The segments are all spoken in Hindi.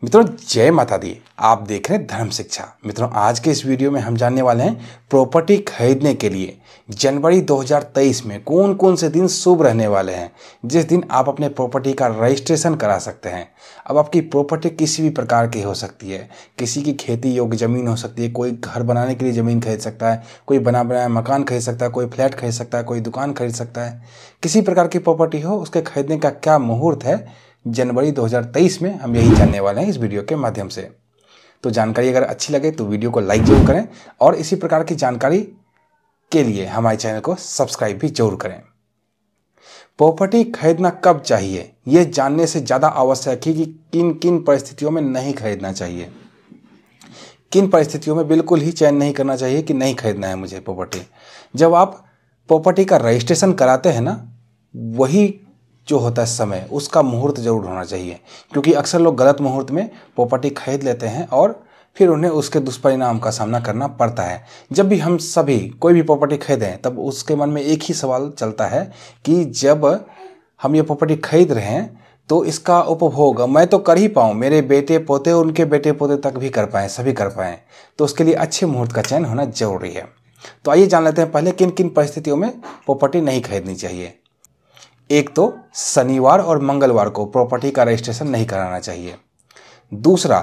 मित्रों जय माता दी। आप देख रहे हैं धर्म शिक्षा। मित्रों आज के इस वीडियो में हम जानने वाले हैं प्रॉपर्टी खरीदने के लिए जनवरी 2023 में कौन कौन से दिन शुभ रहने वाले हैं, जिस दिन आप अपने प्रॉपर्टी का रजिस्ट्रेशन करा सकते हैं। अब आपकी प्रॉपर्टी किसी भी प्रकार की हो सकती है, किसी की खेती योग्य ज़मीन हो सकती है, कोई घर बनाने के लिए ज़मीन खरीद सकता है, कोई बना बनाया मकान खरीद सकता है, कोई फ्लैट खरीद सकता है, कोई दुकान खरीद सकता है। किसी प्रकार की प्रॉपर्टी हो उसके खरीदने का क्या मुहूर्त है जनवरी 2023 में, हम यही जानने वाले हैं इस वीडियो के माध्यम से। तो जानकारी अगर अच्छी लगे तो वीडियो को लाइक जरूर करें और इसी प्रकार की जानकारी के लिए हमारे चैनल को सब्सक्राइब भी जरूर करें। प्रॉपर्टी खरीदना कब चाहिए ये जानने से ज़्यादा आवश्यक है कि किन किन परिस्थितियों में नहीं खरीदना चाहिए, किन परिस्थितियों में बिल्कुल ही चयन नहीं करना चाहिए कि नहीं खरीदना है मुझे प्रॉपर्टी। जब आप प्रॉपर्टी का रजिस्ट्रेशन कराते हैं ना, वही जो होता है समय, उसका मुहूर्त जरूर होना चाहिए, क्योंकि अक्सर लोग गलत मुहूर्त में प्रॉपर्टी खरीद लेते हैं और फिर उन्हें उसके दुष्परिणाम का सामना करना पड़ता है। जब भी हम सभी कोई भी प्रॉपर्टी खरीदें तब उसके मन में एक ही सवाल चलता है कि जब हम ये प्रॉपर्टी खरीद रहे हैं तो इसका उपभोग मैं तो कर ही पाऊँ, मेरे बेटे पोते उनके बेटे पोते तक भी कर पाएँ, सभी कर पाएँ। तो उसके लिए अच्छे मुहूर्त का चयन होना जरूरी है। तो आइए जान लेते हैं पहले किन किन परिस्थितियों में प्रॉपर्टी नहीं खरीदनी चाहिए। एक तो शनिवार और मंगलवार को प्रॉपर्टी का रजिस्ट्रेशन नहीं कराना चाहिए। दूसरा,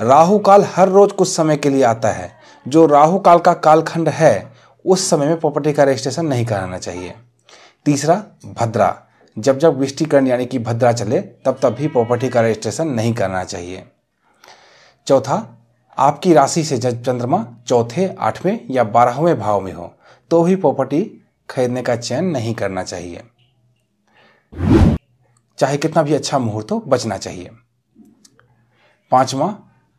राहु काल हर रोज कुछ समय के लिए आता है, जो राहु काल का कालखंड है उस समय में प्रॉपर्टी का रजिस्ट्रेशन नहीं कराना चाहिए। तीसरा, भद्रा, जब जब वृष्टिकरण यानी कि भद्रा चले तब तब भी प्रॉपर्टी का रजिस्ट्रेशन नहीं करना चाहिए। चौथा, आपकी राशि से जब चंद्रमा चौथे, 8वें या 12वें भाव में हो तो भी प्रॉपर्टी खरीदने का चयन नहीं करना चाहिए, चाहे कितना भी अच्छा मुहूर्त हो, बचना चाहिए। पांचवा,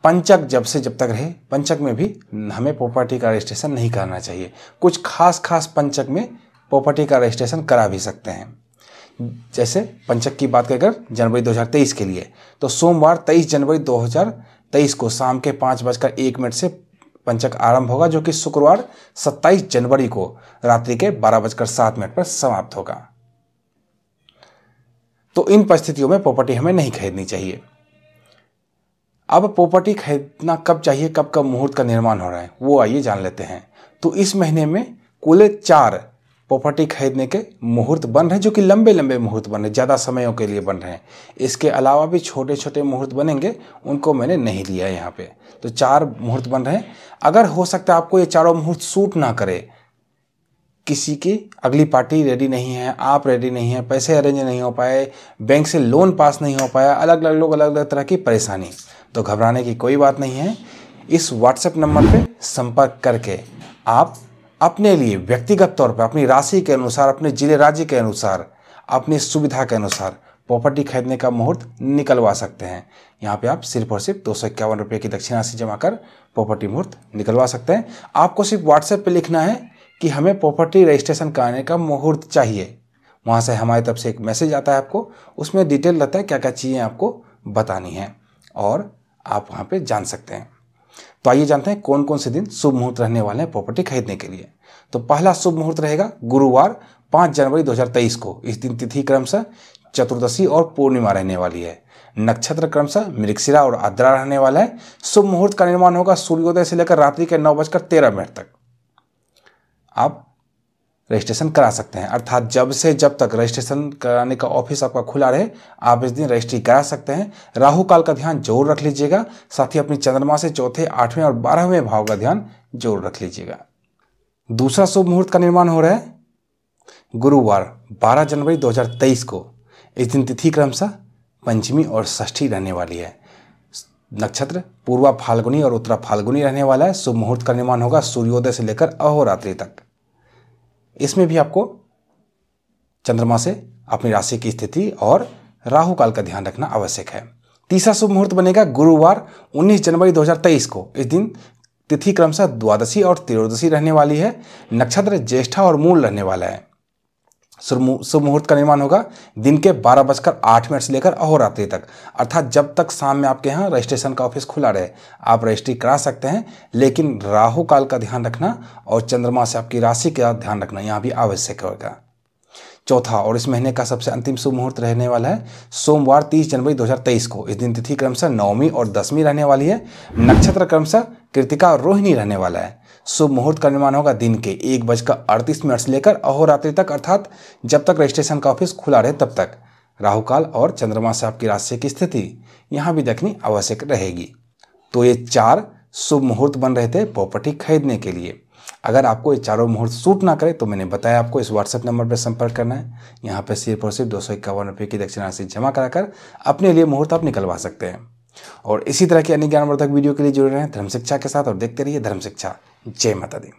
पंचक जब से जब तक रहे, पंचक में भी हमें प्रॉपर्टी का रजिस्ट्रेशन नहीं करना चाहिए। कुछ खास पंचक में प्रॉपर्टी का रजिस्ट्रेशन करा भी सकते हैं। जैसे पंचक की बात करें जनवरी 2023 के लिए, तो सोमवार 23 जनवरी 2023 को शाम के 5:01 से पंचक आरंभ होगा, जो कि शुक्रवार 27 जनवरी को रात्रि के 12:07 पर समाप्त होगा। तो इन परिस्थितियों में प्रॉपर्टी हमें नहीं खरीदनी चाहिए। अब प्रॉपर्टी खरीदना कब चाहिए, कब कब मुहूर्त का निर्माण हो रहा है, वो आइए जान लेते हैं। तो इस महीने में कुल 4 प्रॉपर्टी खरीदने के मुहूर्त बन रहे हैं, जो कि लंबे लंबे मुहूर्त बन रहे हैं, ज़्यादा समयों के लिए बन रहे हैं। इसके अलावा भी छोटे छोटे मुहूर्त बनेंगे, उनको मैंने नहीं लिया है यहाँ पे। तो 4 मुहूर्त बन रहे हैं। अगर हो सकता है आपको ये चारों मुहूर्त सूट ना करे, किसी की अगली पार्टी रेडी नहीं है, आप रेडी नहीं है, पैसे अरेंज नहीं हो पाए, बैंक से लोन पास नहीं हो पाया, अलग अलग लोग अलग अलग तरह की परेशानी, तो घबराने की कोई बात नहीं है। इस व्हाट्सएप नंबर पे संपर्क करके आप अपने लिए व्यक्तिगत तौर पर अपनी राशि के अनुसार, अपने जिले राज्य के अनुसार, अपनी सुविधा के अनुसार प्रॉपर्टी खरीदने का मुहूर्त निकलवा सकते हैं। यहाँ पे आप सिर्फ और सिर्फ 251 रुपये की दक्षिण राशि जमा कर प्रॉपर्टी मुहूर्त निकलवा सकते हैं। आपको सिर्फ व्हाट्सएप पे लिखना है कि हमें प्रॉपर्टी रजिस्ट्रेशन कराने का मुहूर्त चाहिए। वहाँ से हमारी तरफ से एक मैसेज आता है आपको, उसमें डिटेल रहता है क्या क्या चीज़ें आपको बतानी है और आप वहाँ पे जान सकते हैं। तो आइए जानते हैं कौन कौन से दिन शुभ मुहूर्त रहने वाले हैं प्रॉपर्टी खरीदने के लिए। तो पहला शुभ मुहूर्त रहेगा गुरुवार 5 जनवरी 2023 को। इस दिन तिथि क्रमशः चतुर्दशी और पूर्णिमा रहने वाली है। नक्षत्र क्रमशः मृगशिरा और आद्रा रहने वाला है। शुभ मुहूर्त का निर्माण होगा सूर्योदय से लेकर रात्रि के 9:13 तक। आप रजिस्ट्रेशन करा सकते हैं, अर्थात जब से जब तक रजिस्ट्रेशन कराने का ऑफिस आपका खुला रहे आप इस दिन रजिस्ट्री करा सकते हैं। राहु काल का ध्यान जरूर रख लीजिएगा, साथ ही अपनी चंद्रमा से चौथे, 8वें और 12वें भाव का ध्यान जरूर रख लीजिएगा। दूसरा शुभ मुहूर्त का निर्माण हो रहा है गुरुवार 12 जनवरी 2023 को। इस दिन तिथि क्रमशः पंचमी और षष्ठी रहने वाली है। नक्षत्र पूर्वा फाल्गुनी और उत्तरा फाल्गुनी रहने वाला है। शुभ मुहूर्त का निर्माण होगा सूर्योदय से लेकर अहोरात्रि तक। इसमें भी आपको चंद्रमा से अपनी राशि की स्थिति और राहु काल का ध्यान रखना आवश्यक है। तीसरा शुभ मुहूर्त बनेगा गुरुवार 19 जनवरी 2023 को। इस दिन तिथि क्रमशः द्वादशी और त्रयोदशी रहने वाली है। नक्षत्र ज्येष्ठा और मूल रहने वाला है। शुभ मुहूर्त का निर्माण होगा दिन के 12:08 से लेकर अहोरात्रि तक, अर्थात जब तक शाम में आपके यहाँ रजिस्ट्रेशन का ऑफिस खुला रहे आप रजिस्ट्री करा सकते हैं। लेकिन राहु काल का ध्यान रखना और चंद्रमा से आपकी राशि का ध्यान रखना यहाँ भी आवश्यक होगा। चौथा और इस महीने का सबसे अंतिम शुभ मुहूर्त रहने वाला है सोमवार 30 जनवरी 2023 को। इस दिन तिथि क्रमशः नवमी और दसवीं रहने वाली है। नक्षत्र क्रमशः कृतिका और रोहिणी रहने वाला है। शुभ मुहूर्त का निर्माण होगा दिन के 1:38 से लेकर अहोरात्रि तक, अर्थात जब तक रजिस्ट्रेशन का ऑफिस खुला रहे तब तक। राहु काल और चंद्रमा से आपकी राशि की स्थिति यहाँ भी देखनी आवश्यक रहेगी। तो ये 4 शुभ मुहूर्त बन रहे थे प्रॉपर्टी खरीदने के लिए। अगर आपको ये चारों मुहूर्त सूट ना करे तो मैंने बताया आपको इस व्हाट्सएप नंबर पर संपर्क करना है। यहाँ पर सिर्फ और सिर्फ 251 रुपये की दक्षिण राशि जमा कराकर अपने लिए मुहूर्त आप निकलवा सकते हैं। और इसी तरह की अन्य ज्ञानवर्धक वीडियो के लिए जुड़े रहें धर्म शिक्षा के साथ और देखते रहिए धर्म शिक्षा। जय माता दी।